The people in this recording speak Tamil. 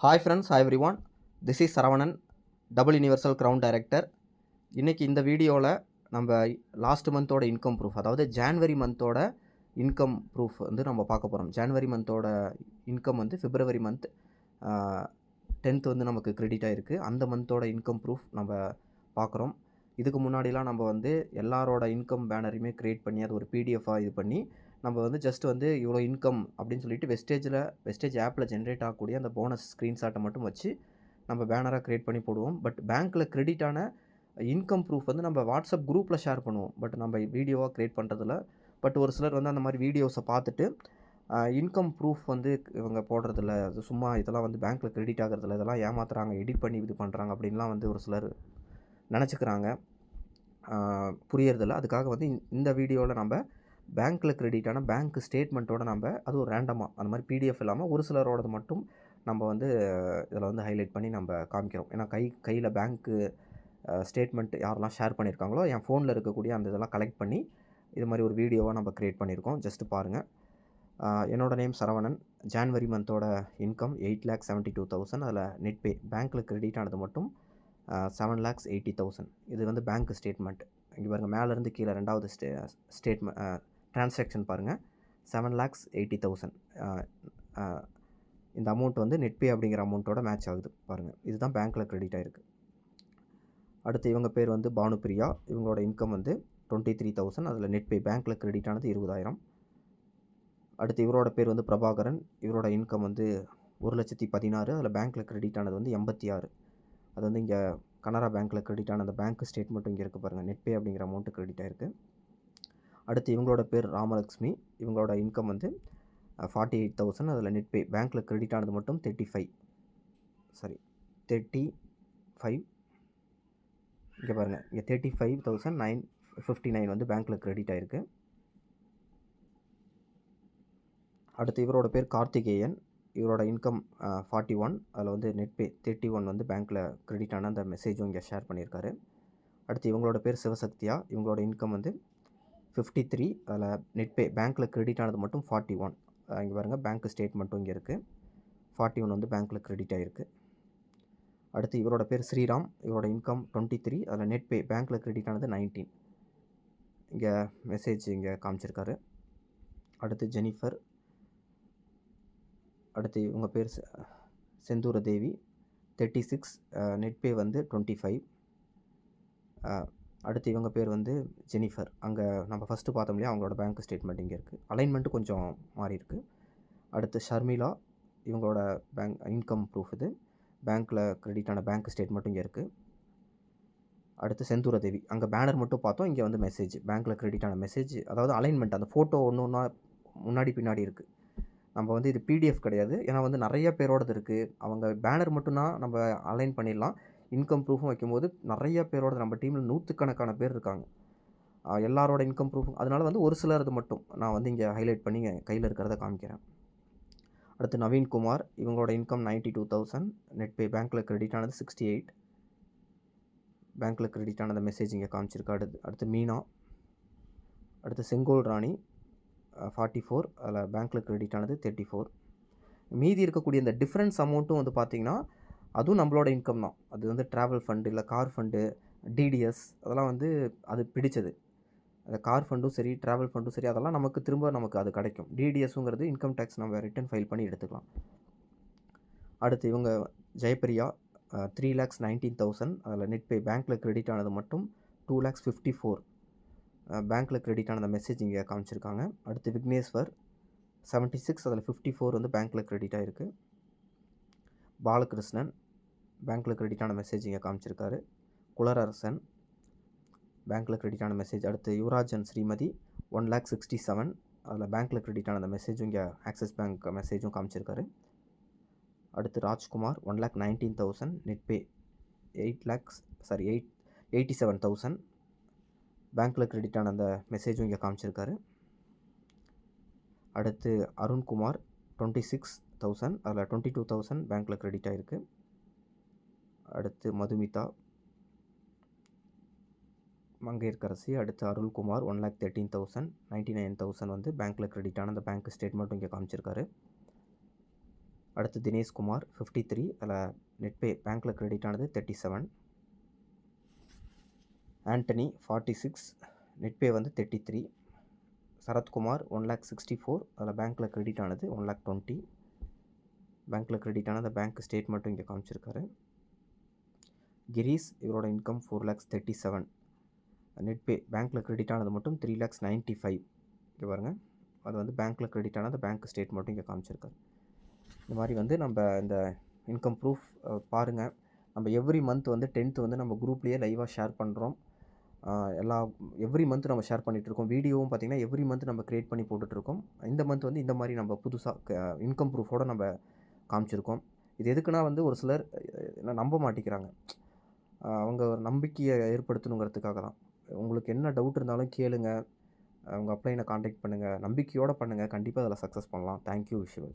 Hi friends, hi everyone. This is Saravanan, double universal crown director. இன்றைக்கி இந்த வீடியோவில் நம்ம லாஸ்ட் மந்தோட இன்கம் ப்ரூஃப், அதாவது ஜான்வரி மந்தோட இன்கம் ப்ரூஃப் வந்து நம்ம பார்க்க போகிறோம். ஜான்வரி மந்தோட இன்கம் வந்து பிப்ரவரி மந்த் 10th வந்து நமக்கு கிரெடிட் ஆகிருக்கு. அந்த மந்தோட இன்கம் ப்ரூஃப் நம்ம பார்க்குறோம். இதுக்கு முன்னாடிலாம் நம்ம வந்து எல்லாரோட இன்கம் பேனரையுமே க்ரியேட் பண்ணி அது ஒரு பிடிஎஃபாக இது பண்ணி நம்ம வந்து ஜஸ்ட் வந்து இவ்வளோ இன்கம் அப்படின்னு சொல்லிட்டு வெஸ்டேஜ் ஆப்பில் ஜென்ரேட் ஆகக்கூடிய அந்த போனஸ் ஸ்க்ரீன்ஷாட்டை மட்டும் வச்சு நம்ம பேனராக க்ரியேட் பண்ணி போடுவோம். பட் பேங்க்கில் கிரெடிட்டான இன்கம் ப்ரூஃப் வந்து நம்ம வாட்ஸ்அப் குரூப்பில் ஷேர் பண்ணுவோம். பட் நம்ம வீடியோவாக க்ரியேட் பண்ணுறதில்ல. பட் ஒரு சிலர் வந்து அந்த மாதிரி வீடியோஸை பார்த்துட்டு இன்கம் ப்ரூஃப் வந்து இவங்க போடுறதில்ல, அது சும்மா இதெல்லாம் வந்து பேங்க்கில் கிரெடிட் ஆகிறதில்ல, இதெல்லாம் ஏமாத்துறாங்க, எடிட் பண்ணி இது பண்ணுறாங்க அப்படின்லாம் வந்து ஒரு சிலர் நினச்சிக்கிறாங்க. புரியறதில்ல. அதுக்காக வந்து இந்த வீடியோவில் நம்ம பேங்க்கில் கிரெடிட்டான பேங்க் ஸ்டேட்மெண்ட்டோட நம்ம அது ஒரு ரேண்டமாக அந்த மாதிரி பிடிஎஃப் இல்லாமல் ஒரு சிலரோடது மட்டும் நம்ம வந்து இதில் வந்து ஹைலைட் பண்ணி நம்ம காமிக்கிறோம். ஏன்னா கையில் பேங்க்கு ஸ்டேட்மெண்ட் யாரெல்லாம் ஷேர் பண்ணியிருக்காங்களோ என் ஃபோனில் இருக்கக்கூடிய அந்த இதெல்லாம் கலெக்ட் பண்ணி இது மாதிரி ஒரு வீடியோவாக நம்ம க்ரியேட் பண்ணியிருக்கோம். ஜஸ்ட்டு பாருங்கள். என்னோடய நேம் சரவணன். ஜான்வரி மந்தோட இன்கம் 8,72,000. அதில் நெட் பே பேங்க்கில் கிரெடிட் ஆனது மட்டும் 7,80,000. இது வந்து பேங்க் ஸ்டேட்மெண்ட். இங்கே பாருங்கள், மேலேருந்து கீழே ரெண்டாவது ஸ்டேட்மெண்ட் ட்ரான்சாக்ஷன் பாருங்கள், 7,80,000. இந்த அமௌண்ட் வந்து நெட் பே அப்படிங்கிற அமௌண்ட்டோட மேட்ச் ஆகுது பாருங்கள். இதுதான் பேங்க்கில் கிரெடிட் ஆகிருக்கு. அடுத்து இவங்க பேர் வந்து பானுப்பிரியா. இவங்களோட இன்கம் வந்து 23,000. அதில் நெட் பே பேங்க்கில் கிரெடிட் ஆனது 20,000. அடுத்து இவரோட பேர் வந்து பிரபாகரன். இவரோட இன்கம் வந்து 1,16,000. அதில் பேங்க்கில் கிரெடிட் ஆனது வந்து 86. அது வந்து இங்கே கனரா பேங்க்கில் கிரெடிட் ஆன அந்த பேங்க் ஸ்டேட்மெண்ட்டும் இங்கே இருக்குது பாருங்கள். நெட் பே அப்படிங்கிற அமௌண்ட்டு கிரெடிட் ஆகிருக்கு. அடுத்து இவங்களோட பேர் ராமலக்ஷ்மி. இவங்களோட இன்கம் வந்து 48,000. அதில் நெட் பே பேங்க்கில் கிரெடிட் ஆனது மட்டும் 35. இங்கே பாருங்கள், இங்கே 35,959 வந்து பேங்க்கில் கிரெடிட் ஆகிருக்கு. அடுத்து இவரோட பேர் கார்த்திகேயன். இவரோட இன்கம் 41. அதில் வந்து நெட் பே 31 வந்து பேங்க்கில் கிரெடிட் ஆன அந்த மெசேஜும் இங்கே ஷேர் பண்ணியிருக்காரு. அடுத்து இவங்களோட பேர் சிவசக்தியா. இவங்களோட இன்கம் வந்து 53. அதில் நெட் பே பேங்க்கில் கிரெடிட் ஆனது மட்டும் 41. இங்கே பாருங்கள், பேங்க் ஸ்டேட்மெண்ட்டும் இங்கே இருக்குது. 41 வந்து பேங்க்கில் கிரெடிட் ஆகிருக்கு. அடுத்து இவரோட பேர் ஸ்ரீராம். இவரோட இன்கம் 23. அதில் நெட் பே பேங்க்கில் கிரெடிட் ஆனது 19. இங்கே மெசேஜ் இங்கே காமிச்சிருக்காரு. அடுத்து ஜெனிஃபர். அடுத்து இவங்க பேர் செந்தூர தேவி. 36. நெட் பே வந்து 25. அடுத்து இவங்க பேர் வந்து ஜெனிஃபர். அங்கே நம்ம ஃபஸ்ட்டு பார்த்தோம் இல்லையா, அவங்களோட பேங்க் ஸ்டேட்மெண்ட் இங்கே இருக்குது. அலைன்மெண்ட்டு கொஞ்சம் மாறி இருக்குது. அடுத்து ஷர்மிளா. இவங்களோட பேங்க் இன்கம் ப்ரூஃப் இது. பேங்க்கில் கிரெடிட்டான பேங்க் ஸ்டேட்மெண்ட்டும் இங்கே இருக்குது. அடுத்து செந்தூர தேவி. அங்கே பேனர் மட்டும் பார்த்தோம், இங்கே வந்து மெசேஜ் பேங்க்கில் கிரெடிட்டான மெசேஜ், அதாவது அலைன்மெண்ட் அந்த ஃபோட்டோ ஒன்று ஒன்றா முன்னாடி பின்னாடி இருக்குது. நம்ம வந்து இது பிடிஎஃப் கிடையாது, ஏன்னா வந்து நிறைய பேரோடது இருக்குது. அவங்க பேனர் மட்டும்தான் நம்ம அலைன் பண்ணிடலாம். இன்கம் ப்ரூஃபும் வைக்கும்போது நிறைய பேரோட நம்ம டீமில் 100கணக்கான பேர் இருக்காங்க. எல்லாரோட இன்கம் ப்ரூஃப், அதனால் வந்து ஒரு சிலரது மட்டும் நான் வந்து இங்கே ஹைலைட் பண்ணி கையில் இருக்கிறத காமிக்கிறேன். அடுத்து நவீன்குமார். இவங்களோட இன்கம் 92,000. நெட் பே பேங்க்கில் கிரெடிட் ஆனது 68. பேங்க்கில் கிரெடிட் ஆனது மெசேஜ் இங்கே காமிச்சிருக்கா. அடுத்து மீனா. அடுத்து செங்கோல் ராணி 44. அதில் பேங்க்கில் கிரெடிட் ஆனது 34. மீதி இருக்கக்கூடிய இந்த டிஃப்ரென்ஸ் அமௌண்ட்டும் வந்து பார்த்திங்கன்னா அதுவும் நம்மளோட இன்கம் தான். அது வந்து ட்ராவல் ஃபண்டு இல்லை கார் ஃபண்டு, டிடிஎஸ், அதெல்லாம் வந்து அது பிடிச்சது. அந்த கார் ஃபண்டும் சரி, ட்ராவல் ஃபண்டும் சரி, அதெல்லாம் நமக்கு அது கிடைக்கும். டிடிஎஸ்ஸுங்கிறது இன்கம் டேக்ஸ் நம்ம ரிட்டர்ன் ஃபைல் பண்ணி எடுத்துக்கலாம். அடுத்து இவங்க ஜெயப்பிரியா. 3,19,000. அதில் நெட் பே பேங்க்கில் கிரெடிட் ஆனது மட்டும் 2,54. பேங்க்கில் கிரெடிட் ஆன மெசேஜ் இங்கே காமிச்சிருக்காங்க. அடுத்து விக்னேஸ்வர் 76. அதில் 54 வந்து பேங்க்கில் கிரெடிட் ஆகிருக்கு. பாலகிருஷ்ணன். பேங்க்கில் கிரெடிட் ஆன மெசேஜ் இங்கே காமிச்சிருக்காரு. குலரரசன். பேங்க்கில் கிரெடிட் ஆன மெசேஜ். அடுத்து யுவராஜன் ஸ்ரீமதி 1,67. அதில் பேங்க்கில் கிரெடிட் ஆன மெசேஜும் இங்கே ஆக்சிஸ் பேங்க் மெசேஜும் காமிச்சிருக்காரு. அடுத்து ராஜ்குமார் 1,19,000. நெட் பே 87,000. பேங்க்கில் கிரெடிட் ஆன அந்த மெசேஜும் இங்கே காமிச்சிருக்காரு. அடுத்து அருண்குமார் 26,000. அதில் 22,000 பேங்க்கில் கிரெடிட் ஆகிருக்கு. அடுத்து மதுமிதா மங்கையர்கரசி. அடுத்து அருள்குமார் 1,13,000. 99,000 வந்து பேங்க்கில் கிரெடிட் ஆன அந்த பேங்க் ஸ்டேட்மெண்ட்டும் இங்கே காமிச்சிருக்காரு. அடுத்து தினேஷ்குமார் 53, அதில் நெட்பே பேங்க்கில் கிரெடிட் ஆனது 37. ஆண்டனி 46, நெட்பே வந்து 33. சரத்குமார் 1,64,000, அதில் பேங்க்கில் கிரெடிட் ஆனது 1,20,000. பேங்க்கில் கிரெடிட் ஆன அந்த பேங்க் ஸ்டேட்மெண்ட்டும் இங்கே காமிச்சிருக்காரு. கிரீஷ் இவரோட இன்கம் 4,37,000, நெட்பே பேங்க்கில் கிரெடிட் ஆனது மட்டும் 3,95,000. இங்கே பாருங்கள், அது வந்து பேங்க்கில் கிரெடிட் ஆன அந்த பேங்க் ஸ்டேட்மெண்ட்டும் இங்கே காமிச்சிருக்காரு. இந்த மாதிரி வந்து நம்ம இந்த இன்கம் ப்ரூஃப் பாருங்கள். நம்ம எவ்ரி மந்த் வந்து 10th வந்து நம்ம குரூப்லேயே லைவாக ஷேர் பண்ணுறோம். எவ்ரி மந்த் நம்ம ஷேர் பண்ணிகிட்ருக்கோம். வீடியோவும் பார்த்திங்கன்னா எவ்ரி மந்த் நம்ம க்ரியேட் பண்ணி போட்டுட்ருக்கோம். இந்த மந்த் வந்து இந்த மாதிரி நம்ம புதுசாக இன்கம் ப்ரூஃபோடு நம்ம காமிச்சிருக்கோம். இது எதுக்குன்னா வந்து ஒரு சிலர் நம்ப மாட்டேங்கிறாங்க. அவங்க ஒரு நம்பிக்கையை ஏற்படுத்தணுங்கிறதுக்காக தான். உங்களுக்கு என்ன டவுட் இருந்தாலும் கேளுங்க. உங்கள் அப்ளைனை காண்டாக்ட் பண்ணுங்கள். நம்பிக்கையோடு பண்ணுங்கள். கண்டிப்பாக அதில் சக்ஸஸ் பண்ணலாம். தேங்க்யூ. Wish you.